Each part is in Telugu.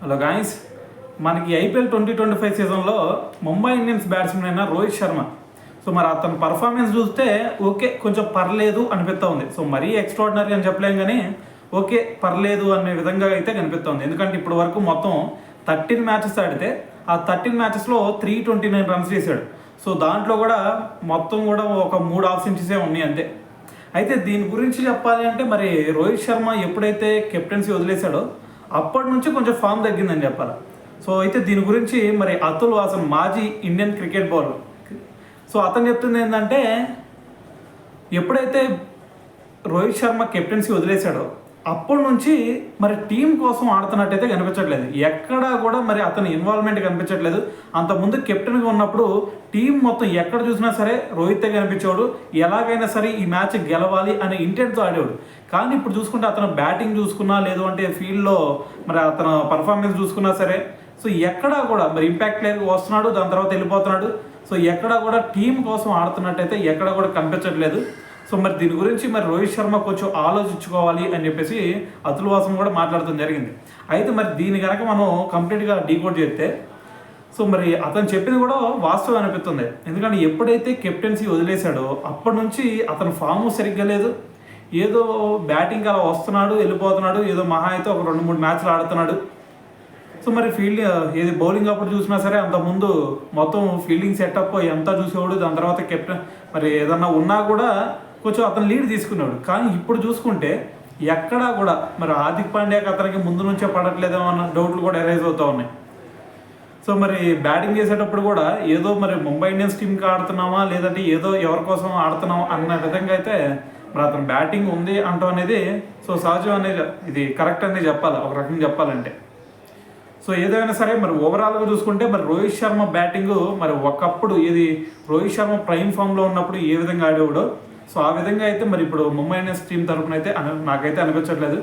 హలో గాయస్, మనకి ఐపీఎల్ 2025 సీజన్లో ముంబై ఇండియన్స్ బ్యాట్స్మెన్ అయిన రోహిత్ శర్మ. సో మరి అతని పర్ఫార్మెన్స్ చూస్తే ఓకే, కొంచెం పర్లేదు అనిపిస్తూ ఉంది. సో మరీ ఎక్స్ట్రాడినరీ అని చెప్పలేం, కానీ ఓకే పర్లేదు అనే విధంగా అయితే కనిపిస్తుంది. ఎందుకంటే ఇప్పటి వరకు మొత్తం 13 మ్యాచెస్ ఆడితే ఆ 13 మ్యాచెస్లో 329 రన్స్ చేశాడు. సో దాంట్లో కూడా మొత్తం కూడా ఒక 3 ఆఫ్ సెంచరీసే ఉన్నాయి అంతే. అయితే దీని గురించి చెప్పాలి అంటే మరి రోహిత్ శర్మ ఎప్పుడైతే కెప్టెన్సీ వదిలేశాడో అప్పటి నుంచి కొంచెం ఫామ్ తగ్గిందని చెప్పాలి. సో అయితే దీని గురించి మరి అతుల్ వాసన్, మాజీ ఇండియన్ క్రికెట్ బౌలర్, సో అతను చెప్తుంది ఏంటంటే ఎప్పుడైతే రోహిత్ శర్మ కెప్టెన్సీ వదిలేశాడో అప్పటి నుంచి మరి టీం కోసం ఆడుతున్నట్టయితే కనిపించట్లేదు. ఎక్కడా కూడా మరి అతని ఇన్వాల్వ్మెంట్ కనిపించట్లేదు. అంతకుముందు కెప్టెన్గా ఉన్నప్పుడు టీం మొత్తం ఎక్కడ చూసినా సరే రోహితే కనిపించేవాడు. ఎలాగైనా సరే ఈ మ్యాచ్ గెలవాలి అనే ఇంటెంట్తో ఆడేవాడు. కానీ ఇప్పుడు చూసుకుంటే అతను బ్యాటింగ్ చూసుకున్నా, లేదు అంటే ఫీల్డ్లో మరి అతను పర్ఫార్మెన్స్ చూసుకున్నా సరే, సో ఎక్కడా కూడా మరి ఇంపాక్ట్ లేదు, వస్తున్నాడు దాని తర్వాత వెళ్ళిపోతున్నాడు. సో ఎక్కడా కూడా టీం కోసం ఆడుతున్నట్టయితే ఎక్కడా కూడా కనిపించట్లేదు. సో మరి దీని గురించి మరి రోహిత్ శర్మ కొంచెం ఆలోచించుకోవాలి అని చెప్పేసి అతుల్ వాసన్ కూడా మాట్లాడటం జరిగింది. అయితే మరి దీని కనుక మనం కంప్లీట్గా డీకోడ్ చేస్తే, సో మరి అతను చెప్పింది కూడా వాస్తవం అనిపిస్తుంది. ఎందుకంటే ఎప్పుడైతే కెప్టెన్సీ వదిలేశాడో అప్పటి నుంచి అతను ఫామ్ సరిగ్గా లేదు. ఏదో బ్యాటింగ్ అలా వస్తున్నాడు, వెళ్ళిపోతున్నాడు, ఏదో మహా అయితే ఒక 2-3 మ్యాచ్లు ఆడుతున్నాడు. సో మరి ఏది బౌలింగ్ అప్పుడు చూసినా సరే అంతకుముందు మొత్తం ఫీల్డింగ్ సెటప్ ఎంత చూసేవాడు. దాని తర్వాత కెప్టెన్ మరి ఏదన్నా ఉన్నా కూడా కొంచెం అతను లీడ్ తీసుకున్నాడు. కానీ ఇప్పుడు చూసుకుంటే ఎక్కడా కూడా మరి హార్దిక్ పాండ్యాకి అతనికి ముందు నుంచే పడట్లేదేమో అన్న డౌట్లు కూడా ఎరైజ్ అవుతూ ఉన్నాయి. సో మరి బ్యాటింగ్ చేసేటప్పుడు కూడా ఏదో మరి ముంబై ఇండియన్స్ టీంకి ఆడుతున్నామా, లేదంటే ఏదో ఎవరి కోసం ఆడుతున్నామా అన్న విధంగా అయితే మరి అతను బ్యాటింగ్ ఉంది అంటాం అనేది సో సహజం అనేది, ఇది కరెక్ట్ అనేది చెప్పాలి ఒక రకంగా చెప్పాలంటే. సో ఏదైనా సరే మరి ఓవరాల్గా చూసుకుంటే మరి రోహిత్ శర్మ బ్యాటింగ్ మరి ఒకప్పుడు ఇది రోహిత్ శర్మ ప్రైమ్ ఫామ్లో ఉన్నప్పుడు ఏ విధంగా ఆడేవాడో సో ఆ విధంగా అయితే మరి ఇప్పుడు ముంబై ఇండియన్స్ టీం తరఫున అయితే నాకైతే అనిపించట్లేదు.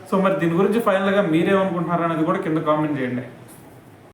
సో మరి దీని గురించి ఫైనల్గా మీరేమనుకుంటున్నారు అనేది కూడా కింద కామెంట్ చేయండి.